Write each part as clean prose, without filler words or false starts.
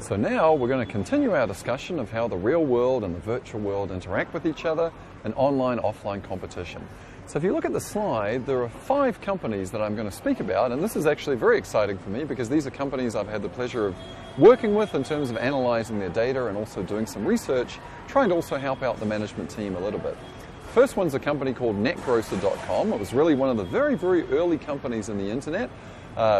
So now we're going to continue our discussion of how the real world and the virtual world interact with each other in online-offline competition. So if you look at the slide, there are 5 companies that I'm going to speak about, and this is actually very exciting for me because these are companies I've had the pleasure of working with in terms of analyzing their data and also doing some research, trying to also help out the management team a little bit. First one's a company called netgrocer.com. It was really one of the very, very early companies in the internet,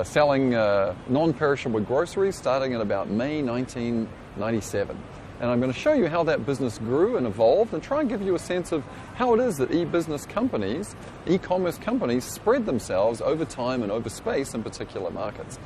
selling non-perishable groceries starting in about May 1997. And I'm going to show you how that business grew and evolved and try and give you a sense of how it is that e-business companies, e-commerce companies, spread themselves over time and over space in particular markets.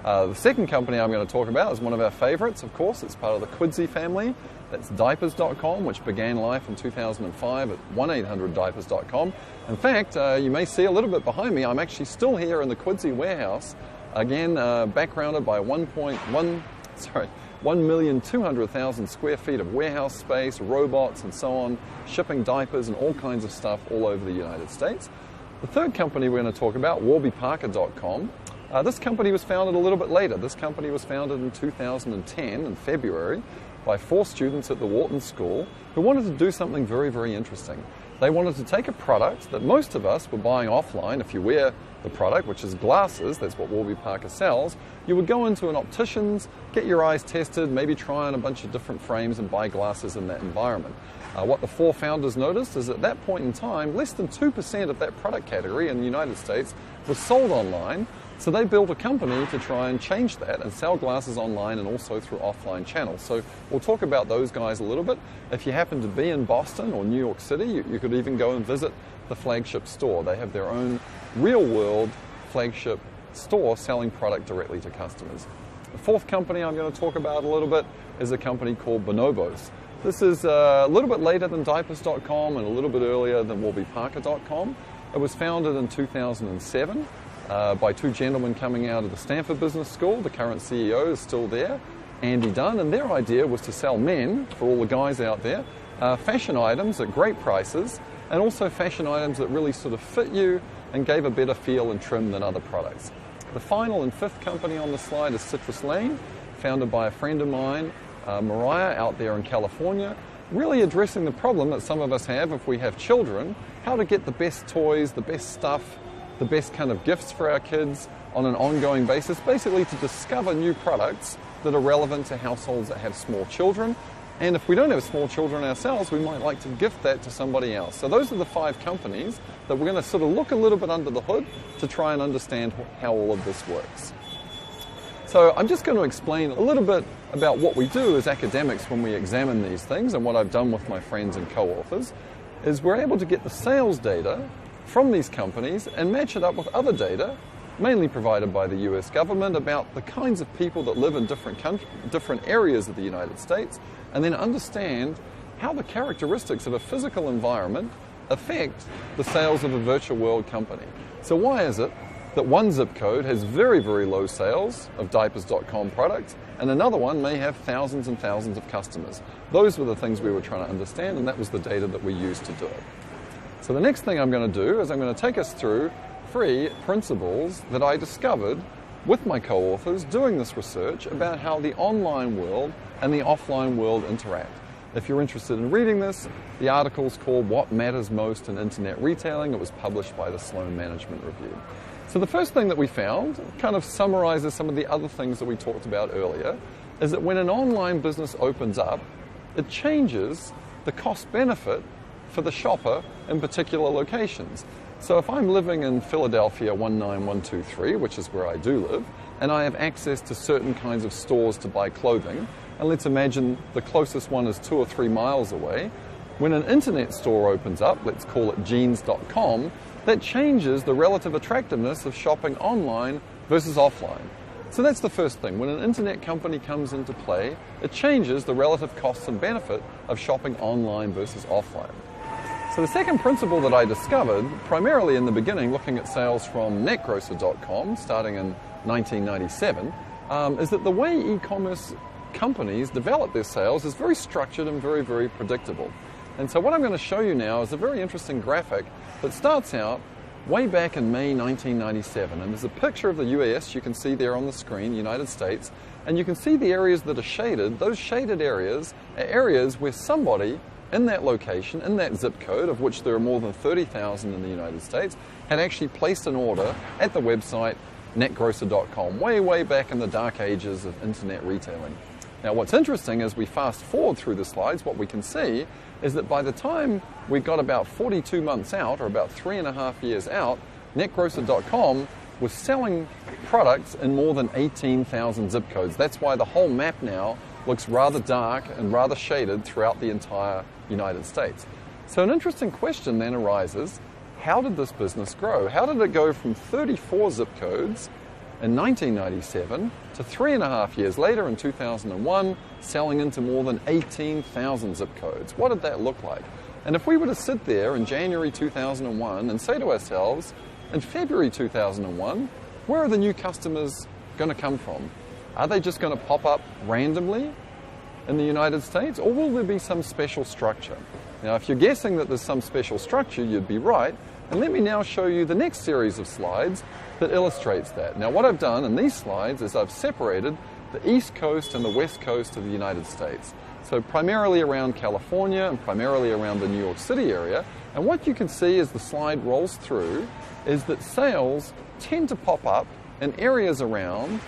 The second company I'm going to talk about is one of our favorites, of course. It's part of the Quidsi family. That's diapers.com, which began life in 2005 at 1-800-diapers.com. In fact, you may see a little bit behind me, I'm actually still here in the Quidsi warehouse, again, backgrounded by 1,200,000 square feet of warehouse space, robots and so on, shipping diapers and all kinds of stuff all over the United States. The third company we're going to talk about, warbyparker.com. This company was founded a little bit later. This company was founded in 2010 in February by 4 students at the Wharton School who wanted to do something very, very interesting. They wanted to take a product that most of us were buying offline. If you wear the product, which is glasses, that's what Warby Parker sells, you would go into an optician's, get your eyes tested, maybe try on a bunch of different frames and buy glasses in that environment. What the 4 founders noticed is at that point in time, less than 2% of that product category in the United States was sold online. So they built a company to try and change that and sell glasses online and also through offline channels. So we'll talk about those guys a little bit. If you happen to be in Boston or New York City, you could even go and visit the flagship store. They have their own real-world flagship store selling product directly to customers. The 4th company I'm going to talk about a little bit is a company called Bonobos. This is a little bit later than diapers.com and a little bit earlier than warbyparker.com. It was founded in 2007. By 2 gentlemen coming out of the Stanford Business School. The current CEO is still there, Andy Dunn, and their idea was to sell men, for all the guys out there, fashion items at great prices, and also fashion items that really sort of fit you and gave a better feel and trim than other products. The final and 5th company on the slide is Citrus Lane, founded by a friend of mine, Mariah, out there in California, really addressing the problem that some of us have if we have children, how to get the best toys, the best stuff, the best kind of gifts for our kids on an ongoing basis, basically to discover new products that are relevant to households that have small children. And if we don't have small children ourselves, we might like to gift that to somebody else. So those are the 5 companies that we're going to sort of look a little bit under the hood to try and understand how all of this works. So I'm just going to explain a little bit about what we do as academics when we examine these things, and what I've done with my friends and co-authors is we're able to get the sales data from these companies and match it up with other data, mainly provided by the US government, about the kinds of people that live in different areas of the United States, and then understand how the characteristics of a physical environment affect the sales of a virtual world company. So why is it that one zip code has very, very low sales of diapers.com products and another one may have thousands and thousands of customers? Those were the things we were trying to understand, and that was the data that we used to do it. So the next thing I'm going to do is I'm going to take us through 3 principles that I discovered with my co-authors doing this research about how the online world and the offline world interact. If you're interested in reading this, the article's called What Matters Most in Internet Retailing. It was published by the Sloan Management Review. So the first thing that we found kind of summarizes some of the other things that we talked about earlier, is that when an online business opens up, it changes the cost-benefit for the shopper in particular locations. So if I'm living in Philadelphia 19123, which is where I do live, and I have access to certain kinds of stores to buy clothing, and let's imagine the closest one is 2 or 3 miles away, when an internet store opens up, let's call it jeans.com, that changes the relative attractiveness of shopping online versus offline. So that's the first thing. When an internet company comes into play, it changes the relative costs and benefit of shopping online versus offline. So the second principle that I discovered, primarily in the beginning looking at sales from netgrocer.com starting in 1997, is that the way e-commerce companies develop their sales is very structured and very, very predictable. And so what I'm going to show you now is a very interesting graphic that starts out way back in May 1997. And there's a picture of the US you can see there on the screen, United States, and you can see the areas that are shaded. Those shaded areas are areas where somebody in that location, in that zip code, of which there are more than 30,000 in the United States, had actually placed an order at the website netgrocer.com, way back in the dark ages of internet retailing. Now what's interesting as we fast forward through the slides, what we can see is that by the time we got about 42 months out, or about 3.5 years out, netgrocer.com was selling products in more than 18,000 zip codes. That's why the whole map now looks rather dark and rather shaded throughout the entire United States. So an interesting question then arises, how did this business grow? How did it go from 34 zip codes in 1997 to 3.5 years later in 2001, selling into more than 18,000 zip codes? What did that look like? And if we were to sit there in January 2001 and say to ourselves, in February 2001, where are the new customers going to come from? Are they just going to pop up randomly in the United States, or will there be some special structure? Now, if you're guessing that there's some special structure, you'd be right. And let me now show you the next series of slides that illustrates that. Now, what I've done in these slides is I've separated the East Coast and the West Coast of the United States. So primarily around California and primarily around the New York City area. And what you can see as the slide rolls through is that sales tend to pop up in areas around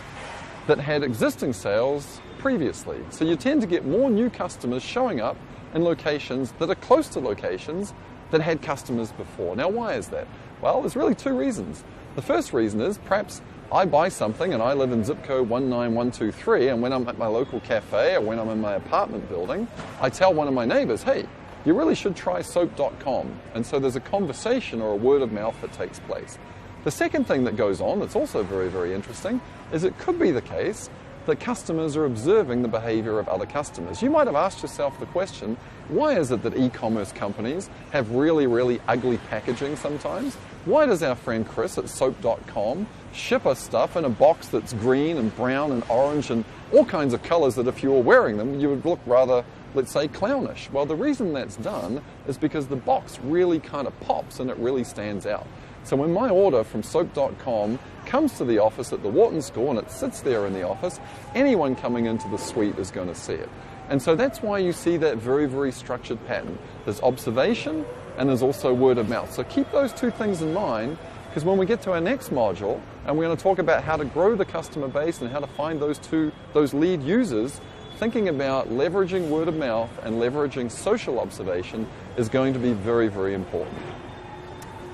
that had existing sales previously. So you tend to get more new customers showing up in locations that are close to locations that had customers before. Now, why is that? Well, there's really two reasons. The first reason is perhaps I buy something and I live in zip code 19123, and when I'm at my local cafe or when I'm in my apartment building, I tell one of my neighbors, hey, you really should try soap.com. And so there's a conversation or a word of mouth that takes place. The second thing that goes on that's also very interesting is it could be the case that customers are observing the behavior of other customers. You might have asked yourself the question, why is it that e-commerce companies have really ugly packaging sometimes? Why does our friend Chris at soap.com ship us stuff in a box that's green and brown and orange and all kinds of colors that if you were wearing them, you would look rather, let's say, clownish? Well, the reason that's done is because the box really kind of pops and it really stands out. So when my order from soap.com comes to the office at the Wharton School and it sits there in the office, anyone coming into the suite is going to see it. And so that's why you see that very structured pattern. There's observation and there's also word of mouth. So keep those two things in mind, because when we get to our next module and we're going to talk about how to grow the customer base and how to find those lead users, thinking about leveraging word of mouth and leveraging social observation is going to be very important.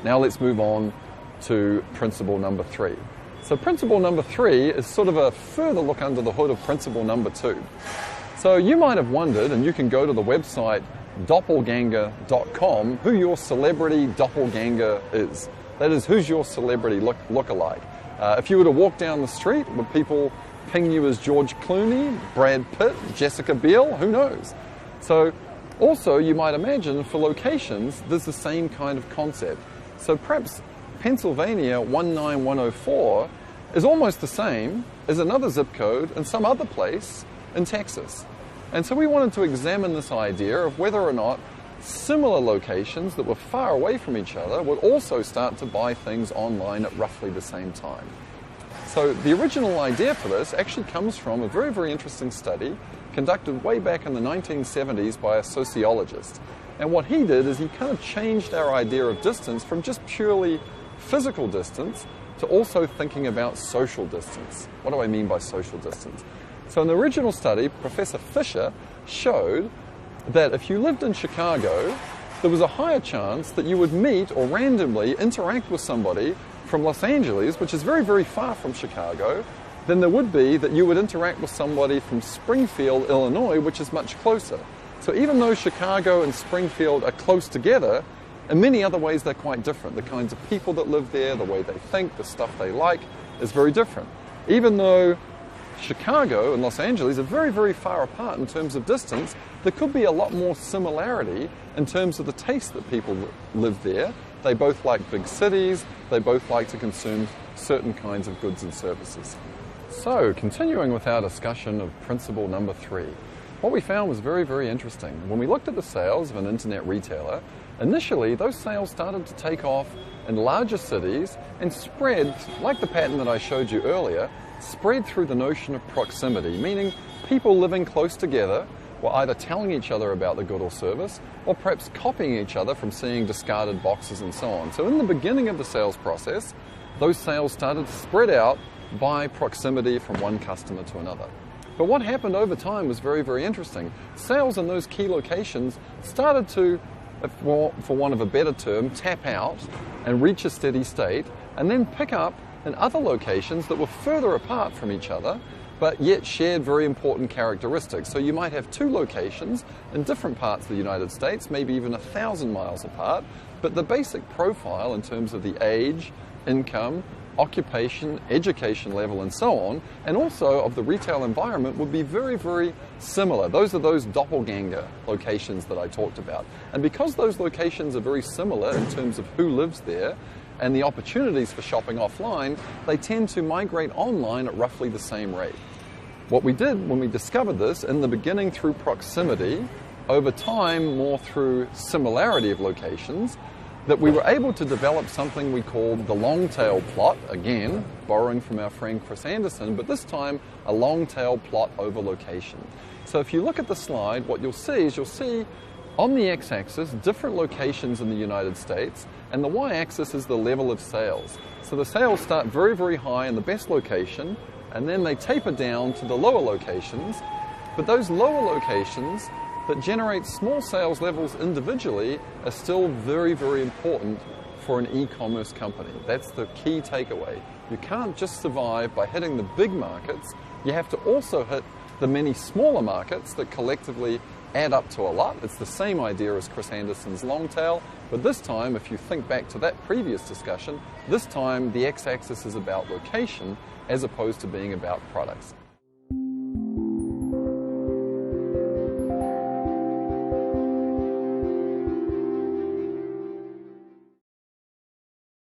Now let's move on to principle number 3. So principle number 3 is sort of a further look under the hood of principle number 2. So you might have wondered, and you can go to the website doppelganger.com, who your celebrity doppelganger is. That is, who's your celebrity look-alike. If you were to walk down the street, would people ping you as George Clooney, Brad Pitt, Jessica Biel? Who knows? So also you might imagine for locations there's the same kind of concept. So perhaps Pennsylvania 19104 is almost the same as another zip code in some other place in Texas. And so we wanted to examine this idea of whether or not similar locations that were far away from each other would also start to buy things online at roughly the same time. So the original idea for this actually comes from a very interesting study conducted way back in the 1970s by a sociologist. And what he did is he kind of changed our idea of distance from just purely physical distance to also thinking about social distance. What do I mean by social distance? So in the original study, Professor Fisher showed that if you lived in Chicago, there was a higher chance that you would meet or randomly interact with somebody from Los Angeles, which is very far from Chicago, than there would be that you would interact with somebody from Springfield, Illinois, which is much closer. So even though Chicago and Springfield are close together, in many other ways they're quite different. The kinds of people that live there, the way they think, the stuff they like is very different. Even though Chicago and Los Angeles are very far apart in terms of distance, there could be a lot more similarity in terms of the taste that people live there. They both like big cities, they both like to consume certain kinds of goods and services. So, continuing with our discussion of principle number 3, what we found was very interesting. When we looked at the sales of an internet retailer, initially those sales started to take off in larger cities and spread, like the pattern that I showed you earlier, spread through the notion of proximity, meaning people living close together were either telling each other about the good or service, or perhaps copying each other from seeing discarded boxes and so on. So in the beginning of the sales process, those sales started to spread out by proximity from one customer to another. But what happened over time was very, very interesting. Sales in those key locations started to, for want of a better term, tap out and reach a steady state, and then pick up in other locations that were further apart from each other, but yet shared very important characteristics. So you might have two locations in different parts of the United States, maybe even 1,000 miles apart, but the basic profile in terms of the age, income, occupation, education level, and so on, and also of the retail environment would be very, very similar. Those are those doppelganger locations that I talked about. And because those locations are very similar in terms of who lives there and the opportunities for shopping offline, they tend to migrate online at roughly the same rate. What we did when we discovered this, in the beginning through proximity, over time more through similarity of locations, that we were able to develop something we called the long tail plot, again, borrowing from our friend Chris Anderson, but this time a long tail plot over location. So if you look at the slide, what you'll see on the x-axis different locations in the United States, and the y-axis is the level of sales. So the sales start very, very high in the best location, and then they taper down to the lower locations, but those lower locations that generate small sales levels individually are still very, very important for an e-commerce company. That's the key takeaway. You can't just survive by hitting the big markets, you have to also hit the many smaller markets that collectively add up to a lot. It's the same idea as Chris Anderson's long tail, but this time, if you think back to that previous discussion, this time the x-axis is about location as opposed to being about products.